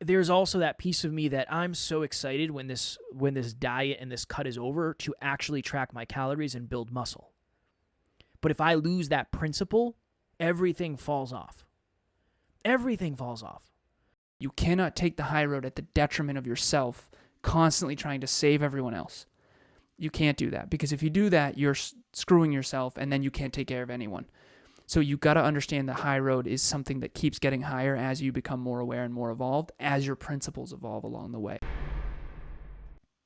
there's also that piece of me that I'm so excited when this diet and this cut is over to actually track my calories and build muscle. But if I lose that principle, everything falls off. Everything falls off. You cannot take the high road at the detriment of yourself, constantly trying to save everyone else. You can't do that, because if you do that, you're screwing yourself, and then you can't take care of anyone. So you got to understand the high road is something that keeps getting higher as you become more aware and more evolved, as your principles evolve along the way.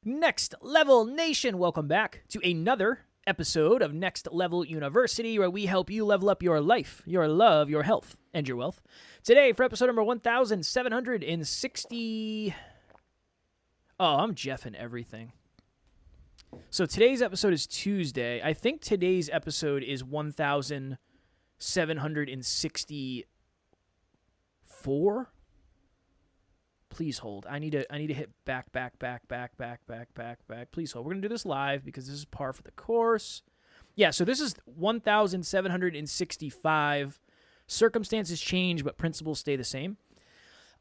Next Level Nation, welcome back to another episode of Next Level University, where we help you level up your life, your love, your health, and your wealth. Today, for episode number 1760... Oh, I'm Jeffing everything. So today's episode is Tuesday. I think today's episode is 1764. Please hold. I need to hit back. Please hold. We're going to do this live because this is par for the course. Yeah, so this is 1765. Circumstances change, but principles stay the same.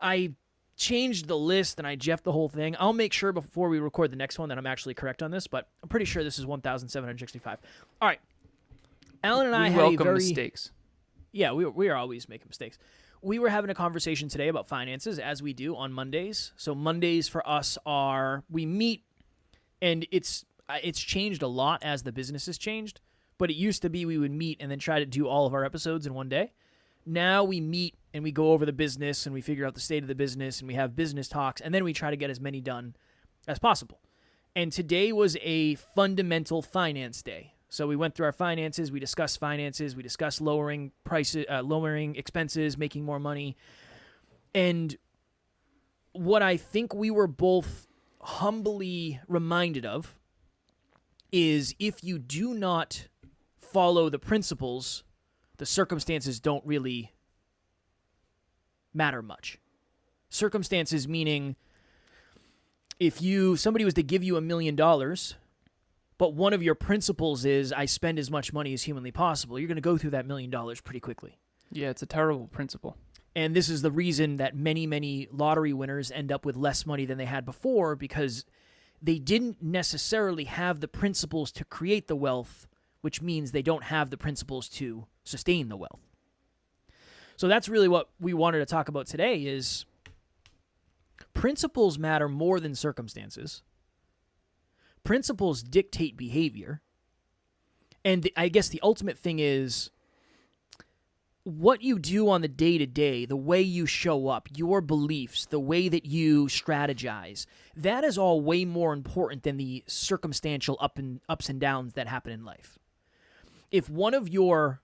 I changed the list and I jeffed the whole thing. I'll make sure before we record the next one that I'm actually correct on this, but I'm pretty sure this is 1765. All right. Alan and I had welcome mistakes. Yeah, we are always making mistakes. We were having a conversation today about finances, as we do on Mondays. So Mondays for us are, we meet, and it's changed a lot as the business has changed, but it used to be we would meet and then try to do all of our episodes in one day. Now we meet and we go over the business and we figure out the state of the business and we have business talks, and then we try to get as many done as possible. And today was a fundamental finance day. So we went through our finances, we discussed lowering prices, lowering expenses, making more money. And what I think we were both humbly reminded of is if you do not follow the principles, the circumstances don't really matter much. Circumstances meaning if somebody was to give you $1 million, but one of your principles is I spend as much money as humanly possible, you're going to go through that $1 million pretty quickly. Yeah, it's a terrible principle. And this is the reason that many, many lottery winners end up with less money than they had before, because they didn't necessarily have the principles to create the wealth, which means they don't have the principles to sustain the wealth. So that's really what we wanted to talk about today is principles matter more than circumstances. Principles dictate behavior. And I guess the ultimate thing is what you do on the day-to-day, the way you show up, your beliefs, the way that you strategize, that is all way more important than the circumstantial ups and downs that happen in life. If one of your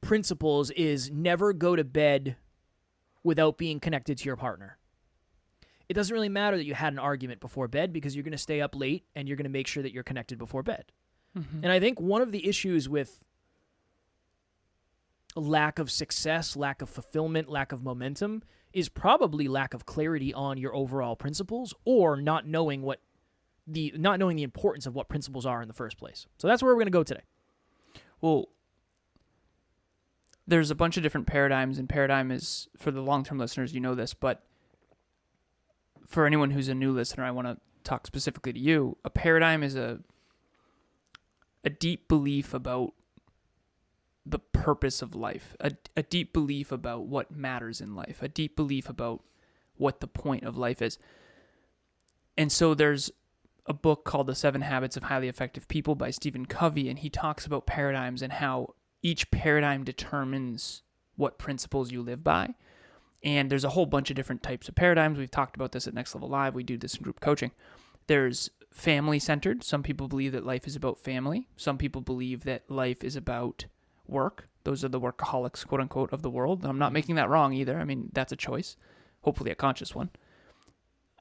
principles is never go to bed without being connected to your partner, it doesn't really matter that you had an argument before bed because you're going to stay up late and you're going to make sure that you're connected before bed. Mm-hmm. And I think one of the issues with lack of success, lack of fulfillment, lack of momentum is probably lack of clarity on your overall principles or not knowing the importance of what principles are in the first place. So that's where we're going to go today. Well, there's a bunch of different paradigms, and paradigm is, for the long-term listeners, you know this, but for anyone who's a new listener, I want to talk specifically to you. A paradigm is a deep belief about the purpose of life, a deep belief about what matters in life, a deep belief about what the point of life is. And so there's a book called The 7 Habits of Highly Effective People by Stephen Covey, and he talks about paradigms and how each paradigm determines what principles you live by. And there's a whole bunch of different types of paradigms. We've talked about this at Next Level Live. We do this in group coaching. There's family-centered. Some people believe that life is about family. Some people believe that life is about work. Those are the workaholics, quote unquote, of the world. And I'm not making that wrong either. I mean, that's a choice, hopefully a conscious one.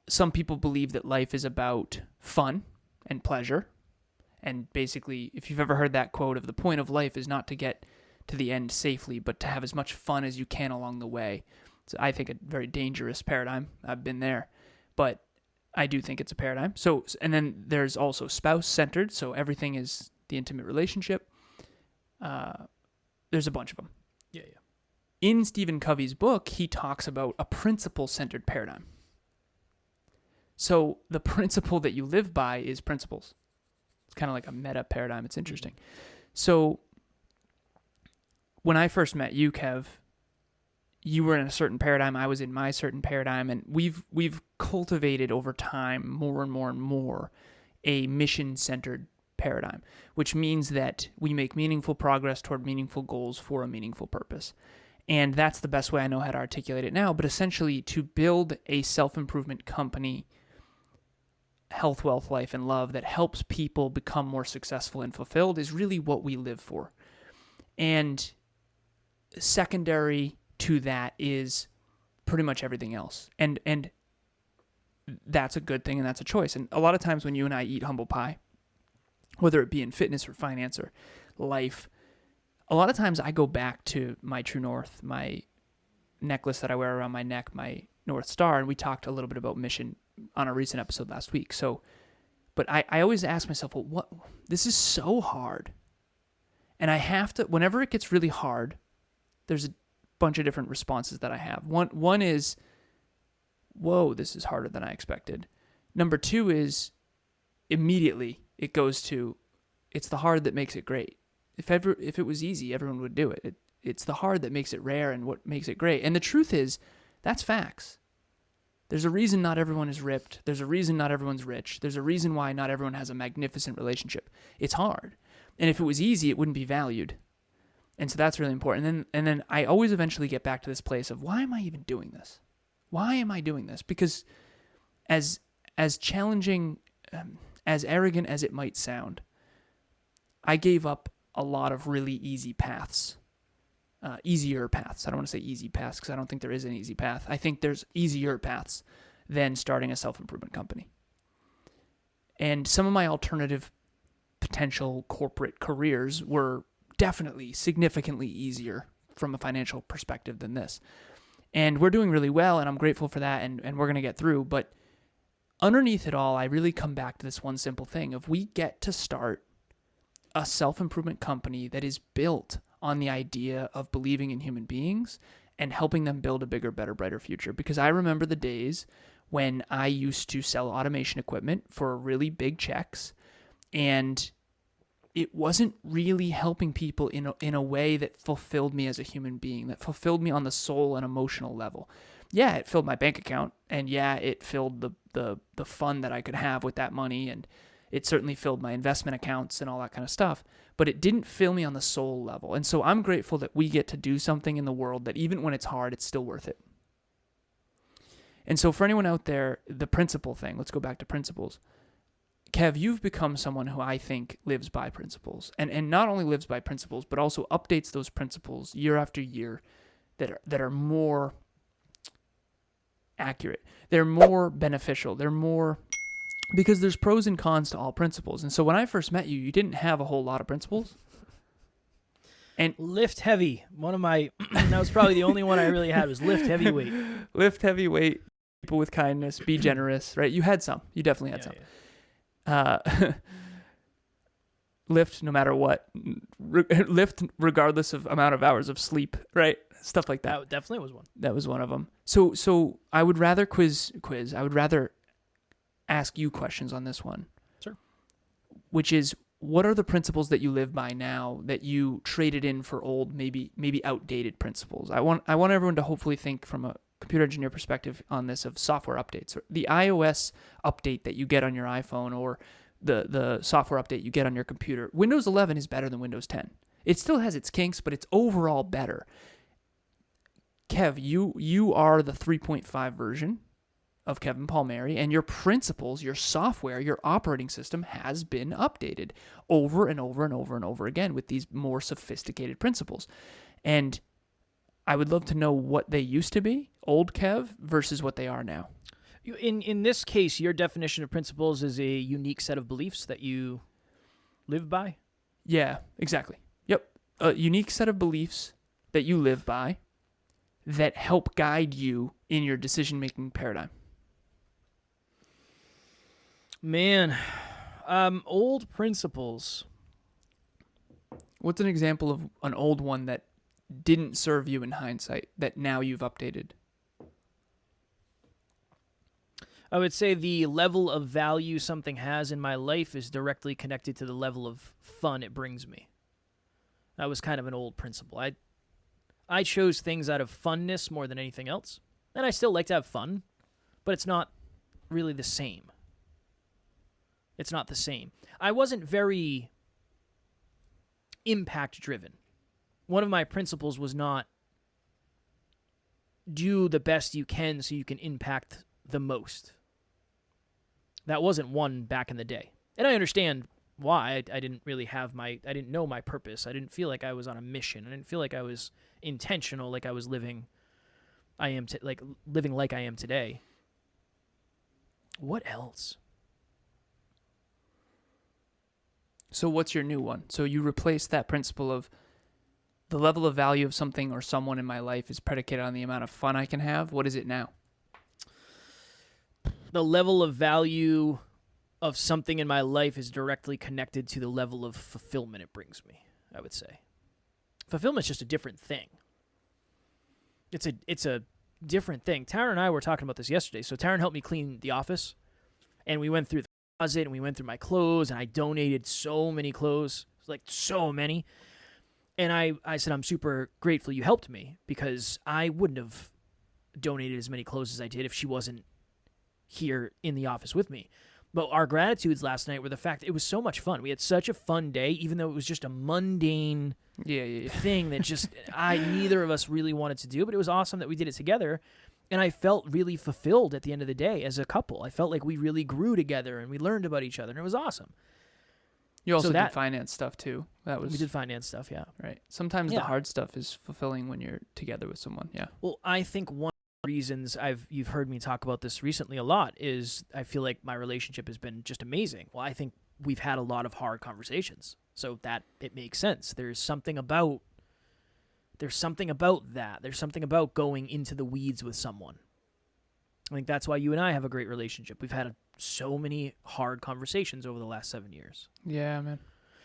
Some people believe that life is about fun and pleasure. And basically, if you've ever heard that quote of the point of life is not to get to the end safely, but to have as much fun as you can along the way. It's, I think, a very dangerous paradigm. I've been there, but I do think it's a paradigm. So, and then there's also spouse-centered. So everything is the intimate relationship. There's a bunch of them. Yeah. in Stephen Covey's book, he talks about a principle-centered paradigm. So the principle that you live by is principles. It's kind of like a meta paradigm. It's interesting. So when I first met you, Kev, you were in a certain paradigm. I was in my certain paradigm, and we've cultivated over time more and more and more a mission-centered paradigm, which means that we make meaningful progress toward meaningful goals for a meaningful purpose. And that's the best way I know how to articulate it now. But essentially, to build a self-improvement company, health, wealth, life, and love that helps people become more successful and fulfilled is really what we live for. And secondary to that is pretty much everything else. And that's a good thing, and that's a choice. And a lot of times when you and I eat humble pie, whether it be in fitness or finance or life, a lot of times I go back to my true north, my necklace that I wear around my neck, my North Star, and we talked a little bit about mission on a recent episode last week. So, but I always ask myself, well, this is so hard. And I have to, whenever it gets really hard, there's a bunch of different responses that I have. One is, whoa, this is harder than I expected. Number two is, immediately it goes to, it's the hard that makes it great. If it was easy, everyone would do it. It's the hard that makes it rare and what makes it great. And the truth is, that's facts. There's a reason not everyone is ripped. There's a reason not everyone's rich. There's a reason why not everyone has a magnificent relationship. It's hard. And if it was easy, it wouldn't be valued. And so that's really important. And then I always eventually get back to this place of, why am I even doing this? Why am I doing this? Because as challenging, as arrogant as it might sound, I gave up a lot of really easy paths. Easier paths. I don't want to say easy paths because I don't think there is an easy path. I think there's easier paths than starting a self-improvement company. And some of my alternative potential corporate careers were definitely significantly easier from a financial perspective than this. And we're doing really well, and I'm grateful for that, and we're going to get through. But underneath it all, I really come back to this one simple thing of, we get to start a self-improvement company that is built on the idea of believing in human beings and helping them build a bigger, better, brighter future. Because I remember the days when I used to sell automation equipment for really big checks, and it wasn't really helping people in a way that fulfilled me as a human being, that fulfilled me on the soul and emotional level. Yeah, it filled my bank account, and yeah, it filled the fun that I could have with that money, and it certainly filled my investment accounts and all that kind of stuff, but it didn't fill me on the soul level. And so I'm grateful that we get to do something in the world that even when it's hard, it's still worth it. And so for anyone out there, the principle thing, let's go back to principles. Kev, you've become someone who I think lives by principles, and not only lives by principles, but also updates those principles year after year that are more accurate. They're more beneficial. They're more, because there's pros and cons to all principles. And so when I first met you, you didn't have a whole lot of principles. And lift heavy. One of my, that was probably the only one I really had, was lift heavy weight. Lift heavy weight, people with kindness, be generous, right? You had some. You definitely had some. Yeah. Lift no matter what. Lift regardless of amount of hours of sleep, right? Stuff like that. That definitely was one. That was one of them. So I would rather quiz. I would rather ask you questions on this one. Sure. Which is, what are the principles that you live by now that you traded in for old, maybe outdated principles? I want everyone to hopefully think from a computer engineer perspective on this, of software updates, or the iOS update that you get on your iPhone, or the software update you get on your computer. Windows 11 is better than Windows 10. It still has its kinks, but it's overall better. Kev, you are the 3.5 version of Kevin Palmieri, and your principles, your software, your operating system has been updated over and over and over and over again with these more sophisticated principles. And I would love to know what they used to be, old Kev, versus what they are now. In this case, your definition of principles is a unique set of beliefs that you live by? Yeah, exactly. Yep. A unique set of beliefs that you live by that help guide you in your decision-making paradigm. Man, old principles. What's an example of an old one that didn't serve you in hindsight that now you've updated? I would say the level of value something has in my life is directly connected to the level of fun it brings me. That was kind of an old principle. I chose things out of funness more than anything else. And I still like to have fun, but it's not really the same. It's not the same. I wasn't very impact driven. One of my principles was not do the best you can so you can impact the most. That wasn't one back in the day. And I understand why. I didn't really have I didn't know my purpose. I didn't feel like I was on a mission. I didn't feel like I was intentional, like I was living like I am today. What else? So what's your new one? So you replace that principle of the level of value of something or someone in my life is predicated on the amount of fun I can have. What is it now? The level of value of something in my life is directly connected to the level of fulfillment it brings me, I would say. Fulfillment's just a different thing. It's a different thing. Taryn and I were talking about this yesterday. So Taryn helped me clean the office, and we went through the closet, and we went through my clothes, and I donated so many clothes, like so many. And I said, I'm super grateful you helped me, because I wouldn't have donated as many clothes as I did if she wasn't here in the office with me. But our gratitudes last night were the fact that it was so much fun. We had such a fun day, even though it was just a mundane thing that just neither of us really wanted to do. But it was awesome that we did it together. And I felt really fulfilled at the end of the day as a couple. I felt like we really grew together and we learned about each other, and it was awesome. You also did finance stuff too. We did finance stuff, yeah. Right. Sometimes the hard stuff is fulfilling when you're together with someone, yeah. Well, I think one of the reasons you've heard me talk about this recently a lot is I feel like my relationship has been just amazing. Well, I think we've had a lot of hard conversations, so that it makes sense. There's something about that. There's something about going into the weeds with someone. I think that's why you and I have a great relationship. We've had so many hard conversations over the last 7 years. Yeah, man.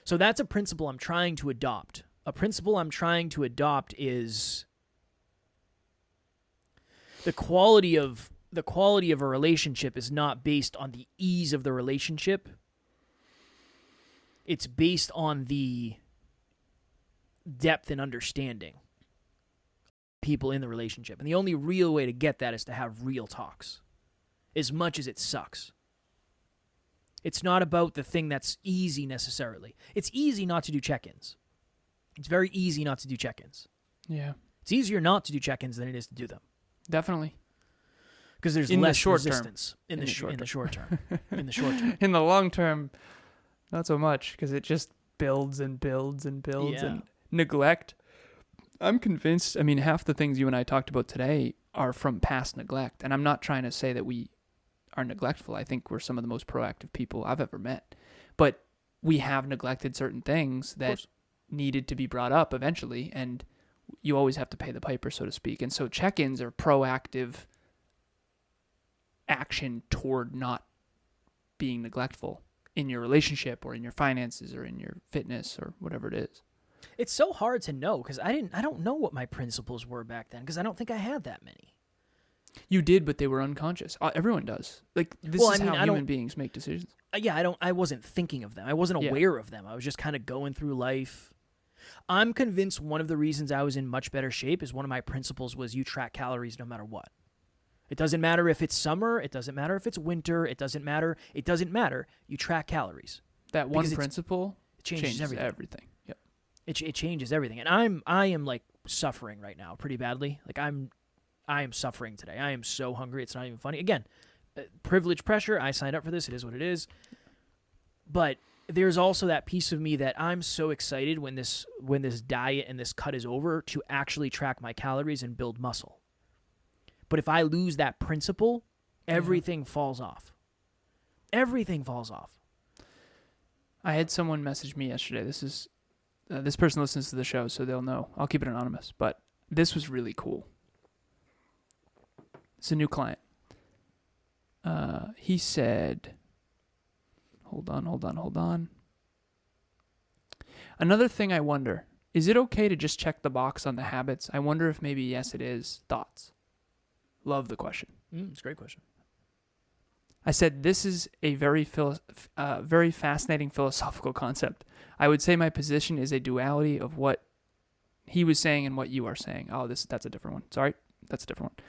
So that's a principle I'm trying to adopt. A principle I'm trying to adopt is the quality of a relationship is not based on the ease of the relationship. It's based on the depth and understanding of people in the relationship. And the only real way to get that is to have real talks, as much as it sucks. It's not about the thing that's easy necessarily. It's easy not to do check-ins. It's very easy not to do check-ins. Yeah. It's easier not to do check-ins than it is to do them. Definitely. Because there's less resistance in the short term. In the short term. In the long term, not so much, because it just builds and builds and builds. And neglect. I'm convinced, half the things you and I talked about today are from past neglect. And I'm not trying to say that we are neglectful. I think we're some of the most proactive people I've ever met. But we have neglected certain things that needed to be brought up eventually, and you always have to pay the piper, so to speak. And so check-ins are proactive action toward not being neglectful in your relationship or in your finances or in your fitness or whatever it is. It's so hard to know, because I don't know what my principles were back then, because I don't think I had that many. You did, but they were unconscious. Everyone does. Like, this is how human beings make decisions. I wasn't thinking of them. I wasn't aware of them. I was just kind of going through life. I'm convinced one of the reasons I was in much better shape is one of my principles was you track calories no matter what. It doesn't matter if it's summer. It doesn't matter if it's winter. It doesn't matter. It doesn't matter. You track calories. That one principle changes everything. Yep. It changes everything. And I am like suffering right now pretty badly. Like I am suffering today. I am so hungry. It's not even funny. Again, privilege pressure. I signed up for this. It is what it is. But there's also that piece of me that I'm so excited when this diet and this cut is over to actually track my calories and build muscle. But if I lose that principle, everything falls off. Everything falls off. I had someone message me yesterday. This person listens to the show, so they'll know. I'll keep it anonymous, but this was really cool. It's a new client. He said, hold on. Another thing I wonder Is it okay to just check the box on the habits? I wonder if maybe yes it is. Thoughts? Love the question. It's a great question. I said, this is a very fascinating philosophical concept. I would say my position is a duality of what he was saying and what you are saying. Oh, that's a different one. Sorry, that's a different one.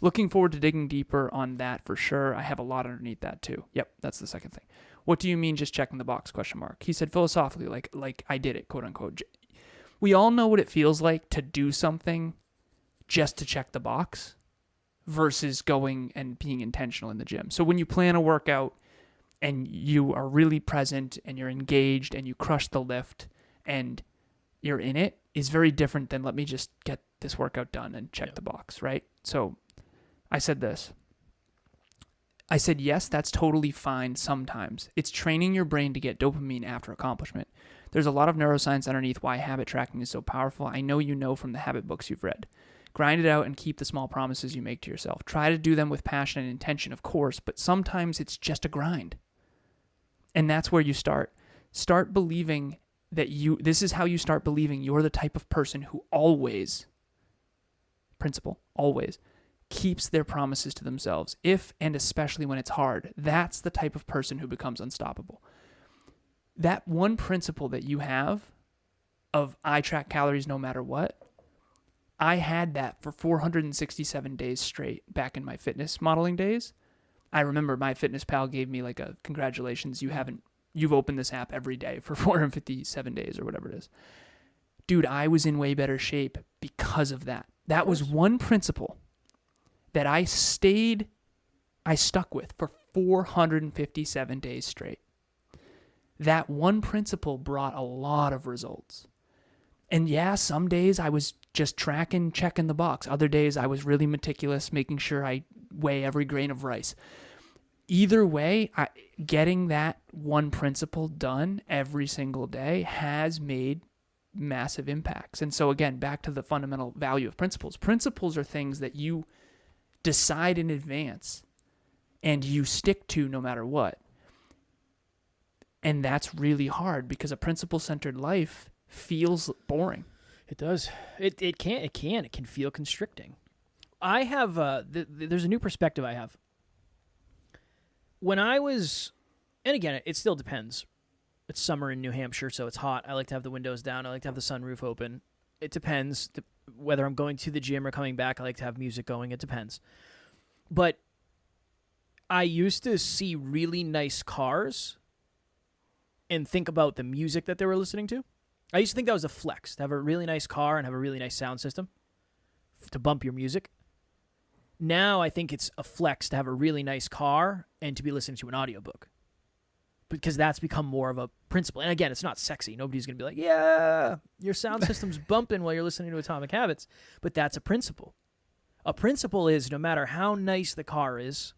Looking forward to digging deeper on that for sure. I have a lot underneath that too. Yep, that's the second thing. What do you mean just checking the box, ? He said philosophically, like I did it, quote unquote. We all know what it feels like to do something just to check the box versus going and being intentional in the gym. So when you plan a workout and you are really present and you're engaged and you crush the lift and you're in it, is very different than let me just get this workout done and check the box, right? So I said this. I said, yes, that's totally fine sometimes. It's training your brain to get dopamine after accomplishment. There's a lot of neuroscience underneath why habit tracking is so powerful. I know you know from the habit books you've read. Grind it out and keep the small promises you make to yourself. Try to do them with passion and intention, of course, but sometimes it's just a grind. And that's where you start. Start believing that this is how you start believing you're the type of person who always keeps their promises to themselves, if and especially when it's hard. That's the type of person who becomes unstoppable. That one principle that you have of I track calories no matter what, I had that for 467 days straight back in my fitness modeling days. I remember my fitness pal gave me like a congratulations, you've opened this app every day for 457 days or whatever it is. Dude, I was in way better shape because of that. That was one principle that I stuck with for 457 days straight. That one principle brought a lot of results. And yeah, some days I was just checking the box. Other days I was really meticulous, making sure I weigh every grain of rice. Either way, getting that one principle done every single day has made massive impacts. And so again, back to the fundamental value of principles. Principles are things that you decide in advance and you stick to no matter what. And that's really hard because a principle-centered life feels boring. It does. It can feel constricting. I have there's a new perspective I have. When I was, and again, it still depends. It's summer in New Hampshire, so it's hot. I like to have the windows down. I like to have the sunroof open. It depends whether I'm going to the gym or coming back. I like to have music going. It depends. But I used to see really nice cars and think about the music that they were listening to. I used to think that was a flex, to have a really nice car and have a really nice sound system to bump your music. Now I think it's a flex to have a really nice car and to be listening to an audiobook, because that's become more of a principle. And again, it's not sexy. Nobody's going to be like, yeah, your sound system's bumping while you're listening to Atomic Habits. But that's a principle. A principle is no matter how nice the car is,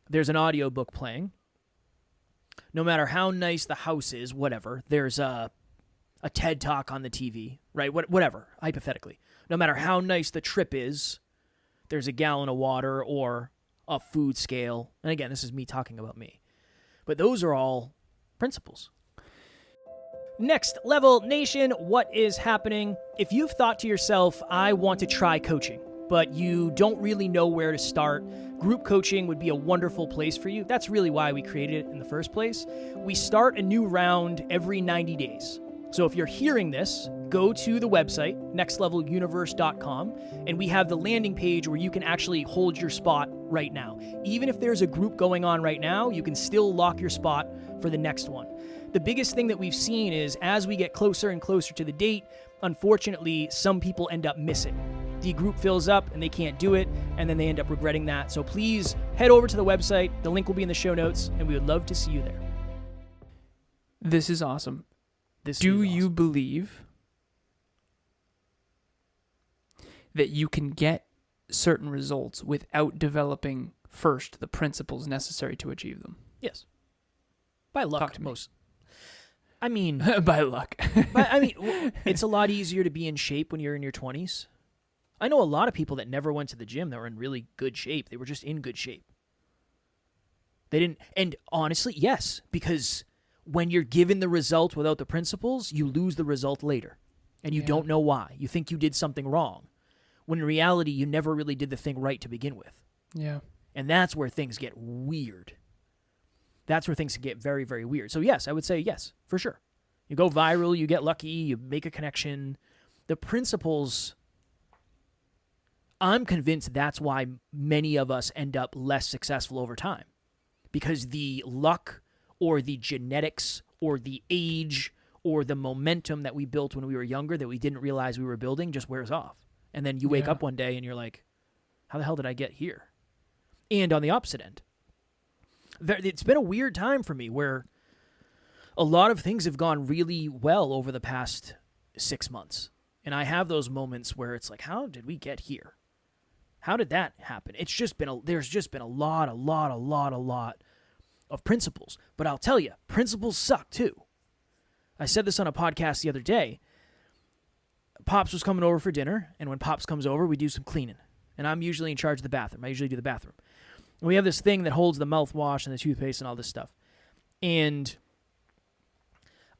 there's an audiobook playing. No matter how nice the house is, whatever, there's a TED Talk on the TV, right? Whatever, hypothetically. No matter how nice the trip is, there's a gallon of water or a food scale. And again, this is me talking about me. But those are all principles. Next Level Nation, what is happening? If you've thought to yourself, I want to try coaching, but you don't really know where to start, group coaching would be a wonderful place for you. That's really why we created it in the first place. We start a new round every 90 days. So if you're hearing this, go to the website, nextleveluniverse.com, and we have the landing page where you can actually hold your spot right now. Even if there's a group going on right now, you can still lock your spot for the next one. The biggest thing that we've seen is as we get closer and closer to the date, unfortunately, some people end up missing. The group fills up and they can't do it, and then they end up regretting that. So please head over to the website. The link will be in the show notes, and we would love to see you there. This is awesome. Do you believe that you can get certain results without developing first the principles necessary to achieve them? Yes. By luck, Talk to me. most. I mean, by luck. It's a lot easier to be in shape when you're in your 20s. I know a lot of people that never went to the gym that were in really good shape. They were just in good shape. They didn't, and honestly, yes, because when you're given the result without the principles, you lose the result later. And you don't know why. You think you did something wrong, when in reality, you never really did the thing right to begin with. Yeah. And that's where things get weird. That's where things get very, very weird. So yes, I would say yes, for sure. You go viral, you get lucky, you make a connection. The principles, I'm convinced that's why many of us end up less successful over time. Because the luck or the genetics or the age or the momentum that we built when we were younger that we didn't realize we were building just wears off. And then you wake up one day and you're like, how the hell did I get here? And on the opposite end, it's been a weird time for me where a lot of things have gone really well over the past 6 months. And I have those moments where it's like, how did we get here? How did that happen? It's just been there's just been a lot of principles. But I'll tell you, principles suck too. I said this on a podcast the other day. Pops was coming over for dinner, and when Pops comes over, we do some cleaning. And I'm usually in charge of the bathroom. I usually do the bathroom. And we have this thing that holds the mouthwash and the toothpaste and all this stuff. And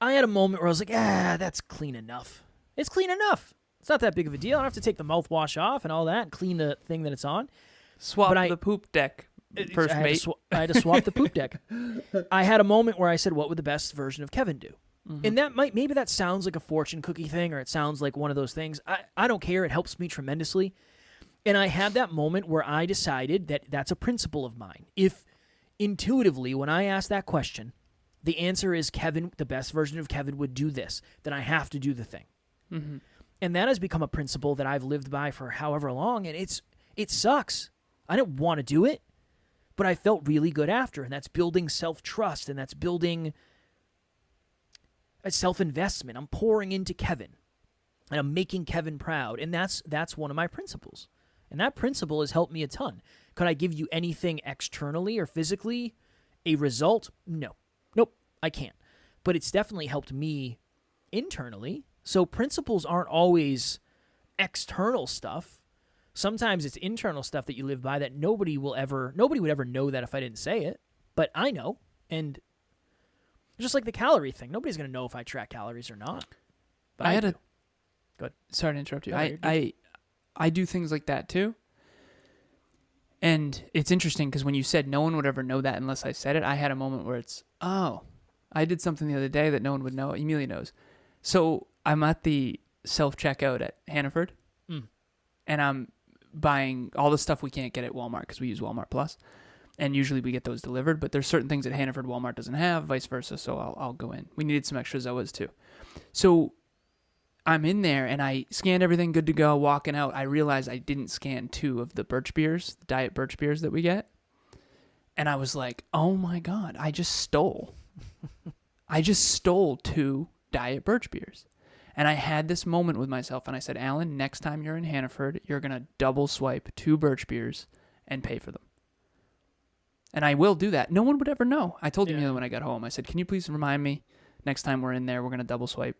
I had a moment where I was like, that's clean enough. It's clean enough. It's not that big of a deal. I don't have to take the mouthwash off and all that and clean the thing that it's on. Swap the poop deck, first mate. I had to swap the poop deck. I had a moment where I said, what would the best version of Kevin do? Mm-hmm. And maybe that sounds like a fortune cookie thing, or it sounds like one of those things. I don't care. It helps me tremendously. And I had that moment where I decided that that's a principle of mine. If intuitively, when I ask that question, the answer is Kevin, the best version of Kevin would do this, then I have to do the thing. Mm-hmm. And that has become a principle that I've lived by for however long, and it sucks. I didn't want to do it, but I felt really good after, and that's building self-trust, and that's building a self-investment. I'm pouring into Kevin, and I'm making Kevin proud, and that's one of my principles. And that principle has helped me a ton. Could I give you anything externally or physically, a result? No. Nope, I can't. But it's definitely helped me internally. So principles aren't always external stuff. Sometimes it's internal stuff that you live by that nobody would ever know that if I didn't say it. But I know. And just like the calorie thing, nobody's going to know if I track calories or not. But Go ahead. Sorry to interrupt you. I do things like that too. And it's interesting because when you said no one would ever know that unless I said it, I had a moment where it's, I did something the other day that no one would know. Emilia knows. So I'm at the self-checkout at Hannaford, and I'm buying all the stuff we can't get at Walmart because we use Walmart Plus, and usually we get those delivered, but there's certain things that Hannaford Walmart doesn't have, vice versa, so I'll go in. We needed some extra Zoas too. So I'm in there, and I scanned everything, good to go, walking out. I realized I didn't scan 2 of the birch beers, the diet birch beers that we get, and I was like, oh my God, I just stole 2 diet birch beers. And I had this moment with myself, and I said, Alan, next time you're in Hannaford, you're going to double swipe 2 birch beers and pay for them. And I will do that. No one would ever know. I told Emilia when I got home, I said, can you please remind me next time we're in there, we're going to double swipe.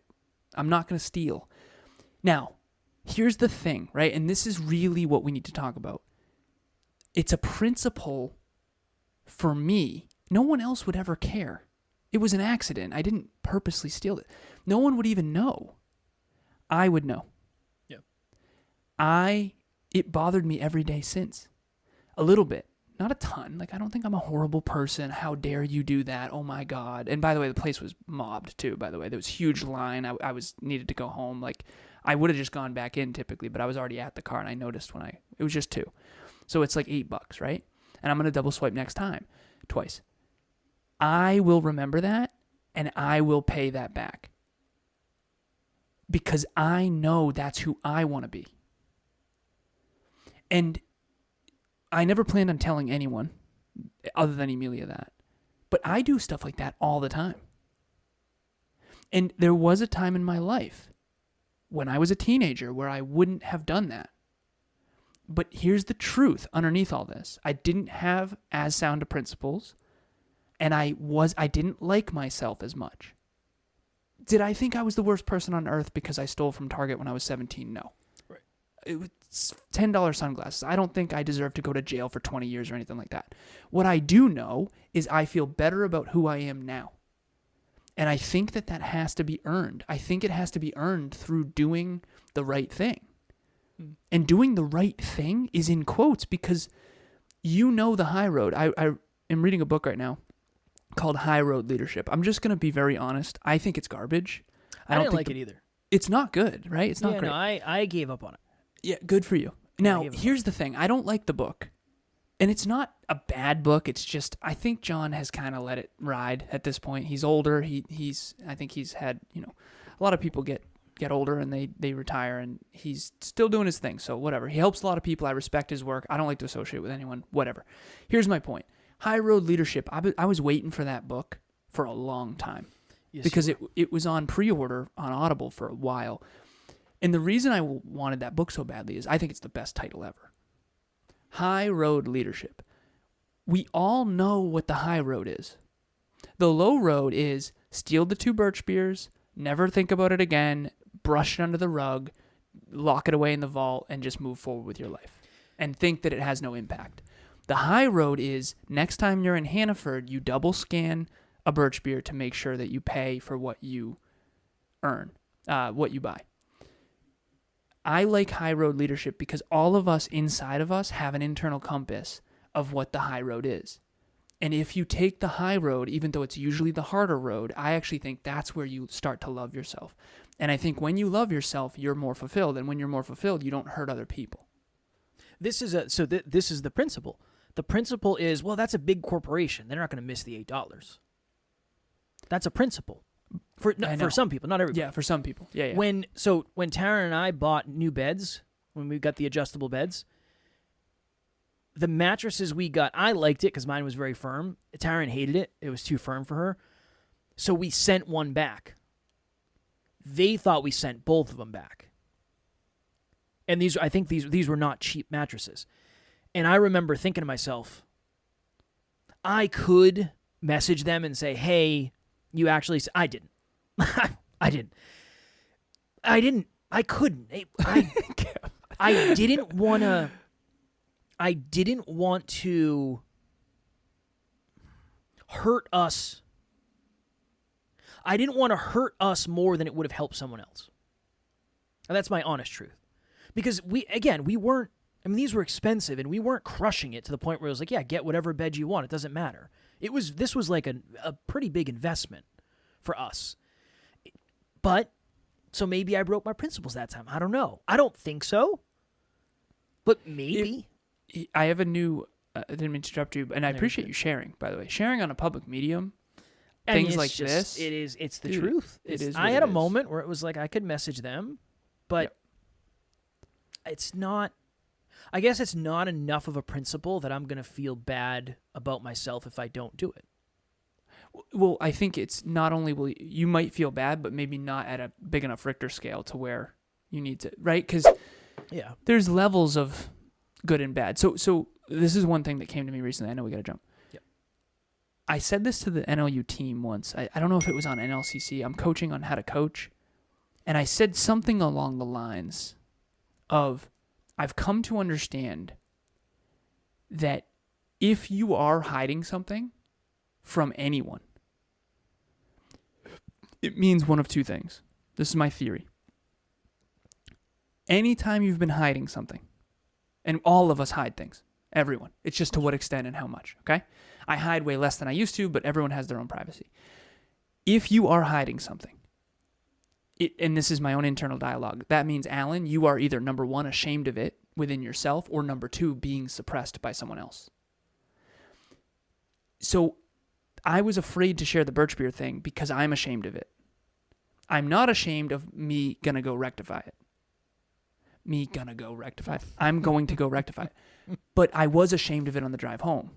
I'm not going to steal. Now, here's the thing, right? And this is really what we need to talk about. It's a principle for me. No one else would ever care. It was an accident. I didn't purposely steal it. No one would even know. I would know. Yeah. It bothered me every day since. A little bit. Not a ton. Like, I don't think I'm a horrible person. How dare you do that? Oh my God. And by the way, the place was mobbed too, by the way. There was a huge line. I needed to go home. Like, I would have just gone back in typically, but I was already at the car and I noticed it was just 2. So it's like $8, right? And I'm going to double swipe next time. Twice. I will remember that and I will pay that back. Because I know that's who I want to be. And I never planned on telling anyone other than Emilia that. But I do stuff like that all the time. And there was a time in my life when I was a teenager where I wouldn't have done that. But here's the truth underneath all this. I didn't have as sound of principles, and I didn't like myself as much. Did I think I was the worst person on earth because I stole from Target when I was 17? No. Right. It was $10 sunglasses. I don't think I deserve to go to jail for 20 years or anything like that. What I do know is I feel better about who I am now. And I think that has to be earned. I think it has to be earned through doing the right thing. And doing the right thing is in quotes because you know the high road. I am reading a book right now called High Road Leadership. I'm just going to be very honest. I think it's garbage. I didn't like it either. It's not good, right? It's not great. No, I gave up on it. Yeah, good for you. Now, here's the thing. I don't like the book. And it's not a bad book. It's just, I think John has kind of let it ride at this point. He's older. I think he's had, a lot of people get older and they retire, and he's still doing his thing. So whatever. He helps a lot of people. I respect his work. I don't like to associate with anyone. Whatever. Here's my point. High Road Leadership. I was waiting for that book for a long time because it was on pre-order on Audible for a while. And the reason I wanted that book so badly is I think it's the best title ever. High Road Leadership. We all know what the high road is. The low road is steal the 2 birch beers, never think about it again, brush it under the rug, lock it away in the vault, and just move forward with your life and think that it has no impact. The high road is next time you're in Hannaford, you double scan a birch beer to make sure that you pay for what you earn, what you buy. I like high road leadership because all of us inside of us have an internal compass of what the high road is. And if you take the high road, even though it's usually the harder road, I actually think that's where you start to love yourself. And I think when you love yourself, you're more fulfilled. And when you're more fulfilled, you don't hurt other people. This is the principle. The principle is, well, that's a big corporation. They're not going to miss the $8. That's a principle. For some people, not everybody. Yeah, for some people. Yeah. When Taryn and I bought new beds, when we got the adjustable beds, the mattresses we got, I liked it because mine was very firm. Taryn hated it. It was too firm for her. So we sent one back. They thought we sent both of them back. And I think these were not cheap mattresses. And I remember thinking to myself, I could message them and say, hey, you actually... I didn't. I didn't. I couldn't. I didn't want to... I didn't want to hurt us. I didn't want to hurt us more than it would have helped someone else. And that's my honest truth. Because we weren't... these were expensive, and we weren't crushing it to the point where it was like, yeah, get whatever bed you want. It doesn't matter. This was like a pretty big investment for us. But, so maybe I broke my principles that time. I don't know. I don't think so. But maybe. I have a new, I didn't mean to interrupt you, and I appreciate you sharing, by the way. Sharing on a public medium, things like this. It's the truth. I had a moment where it was like I could message them, but it's not... I guess it's not enough of a principle that I'm going to feel bad about myself if I don't do it. Well, I think it's not only you might feel bad, but maybe not at a big enough Richter scale to where you need to, right? Because there's levels of good and bad. So this is one thing that came to me recently. I know we got to jump. Yep. I said this to the NLU team once. I don't know if it was on NLCC. I'm coaching on how to coach. And I said something along the lines of, I've come to understand that if you are hiding something from anyone, it means one of two things. This is my theory. Anytime you've been hiding something, and all of us hide things, everyone, it's just to what extent and how much, okay? I hide way less than I used to, but everyone has their own privacy. If you are hiding something, and this is my own internal dialogue, that means, Alan, you are either, number one, ashamed of it within yourself, or number two, being suppressed by someone else. So I was afraid to share the birch beer thing because I'm ashamed of it. I'm not ashamed of me gonna go rectify it. I'm going to go rectify it. But I was ashamed of it on the drive home.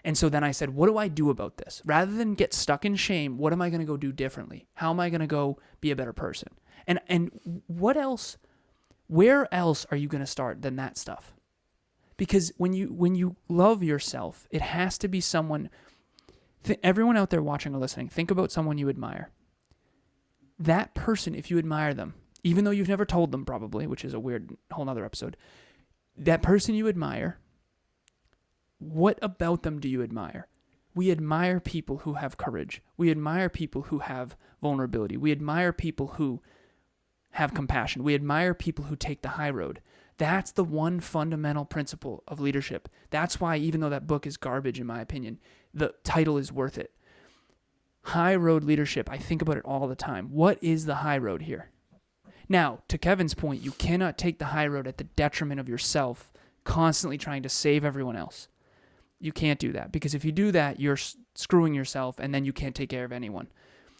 And so then I said, what do I do about this? Rather than get stuck in shame, what am I going to go do differently? How am I going to go be a better person? And what else, where else are you going to start than that stuff? Because when you love yourself, it has to be someone, everyone out there watching or listening, think about someone you admire. That person, if you admire them, even though you've never told them probably, which is a weird whole nother episode, that person you admire, what about them do you admire? We admire people who have courage. We admire people who have vulnerability. We admire people who have compassion. We admire people who take the high road. That's the one fundamental principle of leadership. That's why, even though that book is garbage, in my opinion, the title is worth it. High road leadership. I think about it all the time. What is the high road here? Now, to Kevin's point, you cannot take the high road at the detriment of yourself, constantly trying to save everyone else. You can't do that, because if you do that, you're screwing yourself, and then you can't take care of anyone.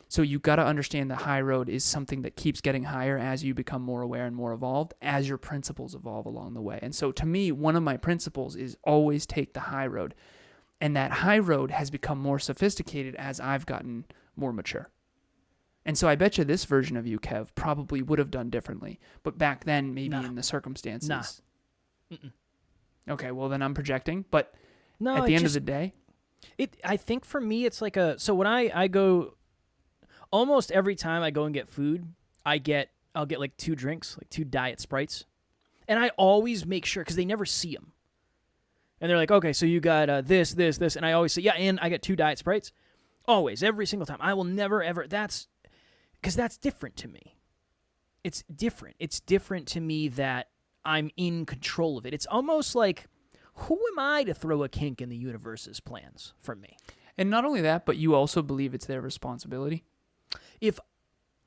So you got to understand the high road is something that keeps getting higher as you become more aware and more evolved, as your principles evolve along the way. And so to me, one of my principles is always take the high road. And that high road has become more sophisticated as I've gotten more mature. And so I bet you this version of you, Kev, probably would have done differently. But back then, maybe in the circumstances. Nah. Okay, well then I'm projecting. But no, at the end of the day, I think for me, it's like so when I go, almost every time I go and get food, I'll get like 2 drinks, like 2 diet Sprites. And I always make sure, because they never see them. And they're like, okay, so you got this. And I always say, yeah, and I got 2 diet Sprites. Always, every single time. I will never, ever, because that's different to me. It's different. It's different to me that I'm in control of it. It's almost like, who am I to throw a kink in the universe's plans for me? And not only that, but you also believe it's their responsibility. If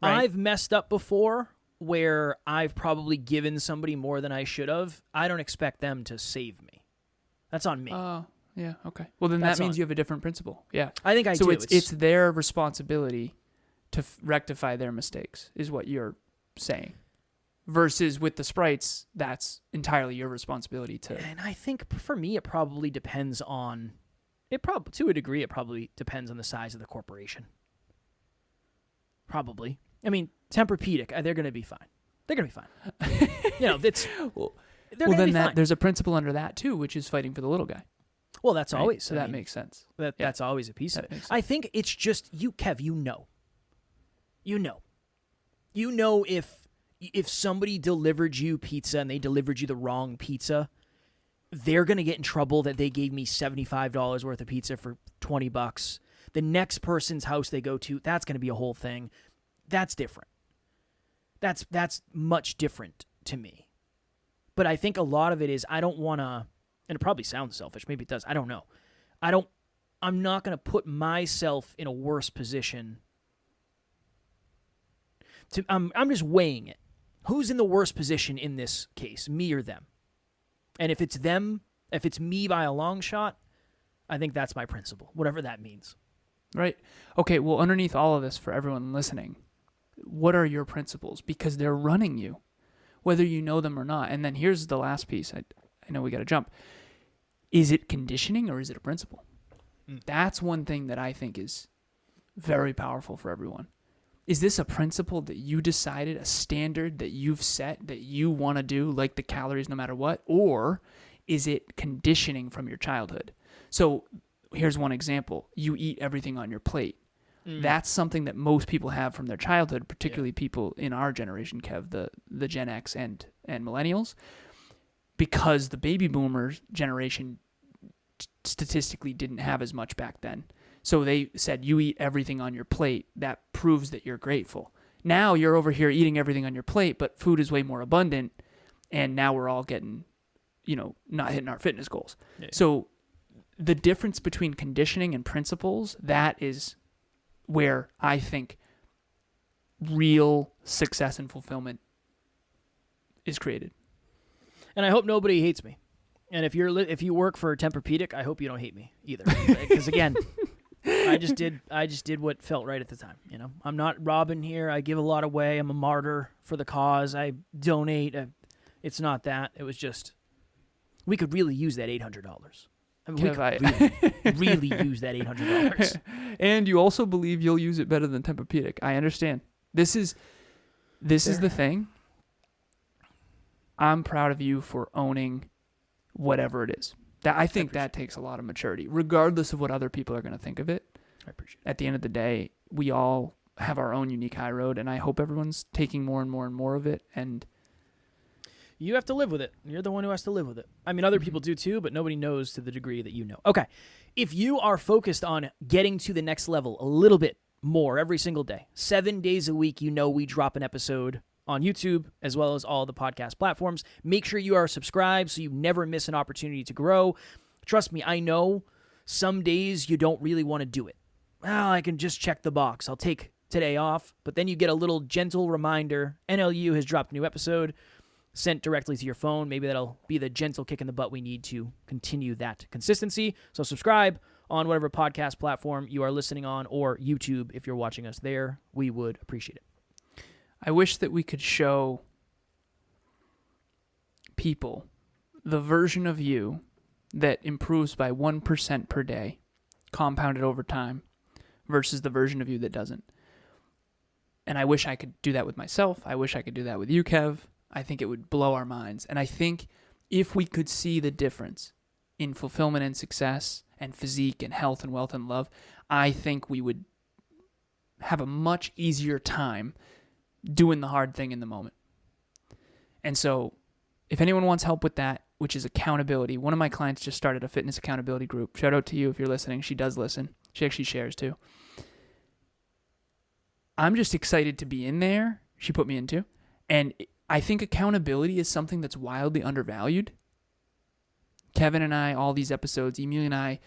I've messed up before, where I've probably given somebody more than I should have, I don't expect them to save me. That's on me. Yeah, okay. Well, then that means you have a different principle. Yeah. I think I do. So it's their responsibility to rectify their mistakes, is what you're saying. Versus with the Sprites, that's entirely your responsibility to... And I think for me, it probably depends on... to a degree, it probably depends on the size of the corporation. Probably. I mean, Tempur-Pedic, they're going to be fine. They're going to be fine. it's... They're going to be fine. There's a principle under that, too, which is fighting for the little guy. Well, that's right? always... So that makes sense. That's always a piece of it. I think it's just... Kev, you know. You know if somebody delivered you pizza and they delivered you the wrong pizza, they're going to get in trouble that they gave me $75 worth of pizza for $20. The next person's house they go to, that's going to be a whole thing. That's different. That's much different to me. But I think a lot of it is I don't want to, and it probably sounds selfish, maybe it does, I don't know. I'm not going to put myself in a worse position. I'm just weighing it. Who's in the worst position in this case, me or them? And if it's them, if it's me by a long shot, I think that's my principle, whatever that means. Right. Okay, well, underneath all of this, for everyone listening, what are your principles? Because they're running you, whether you know them or not. And then here's the last piece. I know we got to jump. Is it conditioning or is it a principle? That's one thing that I think is very powerful for everyone. Is this a principle that you decided, a standard that you've set that you want to do, like the calories no matter what? Or is it conditioning from your childhood? So here's one example. You eat everything on your plate. That's something that most people have from their childhood, particularly people in our generation, Kev, the Gen X and millennials, because the baby boomers generation statistically didn't have as much back then. So they said, you eat everything on your plate. That proves that you're grateful. Now you're over here eating everything on your plate, but food is way more abundant. And now we're all getting, not hitting our fitness goals. Yeah. So the difference between conditioning and principles, that is where I think real success and fulfillment is created. And I hope nobody hates me. And if you work for Tempur-Pedic, I hope you don't hate me either. Because again... I just did what felt right at the time. I'm not robbing here. I give a lot away. I'm a martyr for the cause. I donate. It's not that. It was just, we could really use that $800. I mean, we could really use that $800. And you also believe you'll use it better than Tempur-Pedic. I understand. This is the thing. I'm proud of you for owning whatever it is. I think that takes a lot of maturity, regardless of what other people are going to think of it. I appreciate it. At the end of the day, we all have our own unique high road, and I hope everyone's taking more and more and more of it. And You have to live with it. You're the one who has to live with it. I mean, other people do too, but nobody knows to the degree that you know. Okay. If you are focused on getting to the next level a little bit more every single day, 7 days a week, we drop an episode on YouTube as well as all the podcast platforms. Make sure you are subscribed so you never miss an opportunity to grow. Trust me, I know some days you don't really want to do it. Well, I can just check the box. I'll take today off. But then you get a little gentle reminder. NLU has dropped a new episode sent directly to your phone. Maybe that'll be the gentle kick in the butt we need to continue that consistency. So subscribe on whatever podcast platform you are listening on, or YouTube if you're watching us there. We would appreciate it. I wish that we could show people the version of you that improves by 1% per day, compounded over time, versus the version of you that doesn't. And I wish I could do that with myself. I wish I could do that with you, Kev. I think it would blow our minds. And I think if we could see the difference in fulfillment and success and physique and health and wealth and love, I think we would have a much easier time doing the hard thing in the moment. And so if anyone wants help with that, which is accountability, one of my clients just started a fitness accountability group. Shout out to you if you're listening. She does listen. She actually shares too. I'm just excited to be in there. She put me into. And I think accountability is something that's wildly undervalued. Kevin and I, all these episodes, Emil and I,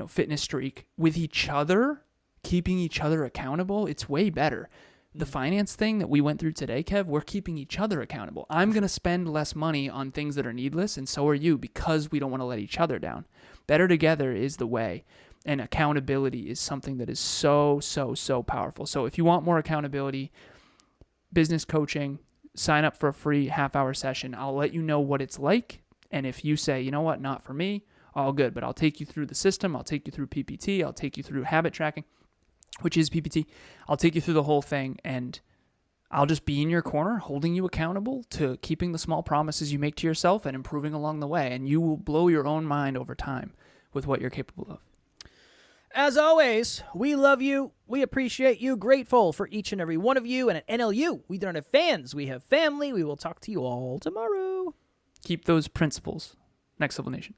fitness streak with each other, keeping each other accountable. It's way better. The finance thing that we went through today, Kev, we're keeping each other accountable. I'm going to spend less money on things that are needless, and so are you, because we don't want to let each other down. Better together is the way. And accountability is something that is so, so, so powerful. So if you want more accountability, business coaching, sign up for a free half-hour session. I'll let you know what it's like. And if you say, you know what, not for me, all good. But I'll take you through the system. I'll take you through PPT. I'll take you through habit tracking, which is PPT. I'll take you through the whole thing, and I'll just be in your corner, holding you accountable to keeping the small promises you make to yourself and improving along the way. And you will blow your own mind over time with what you're capable of. As always, we love you. We appreciate you. Grateful for each and every one of you. And at NLU, we don't have fans. We have family. We will talk to you all tomorrow. Keep those principles. Next Level Nation.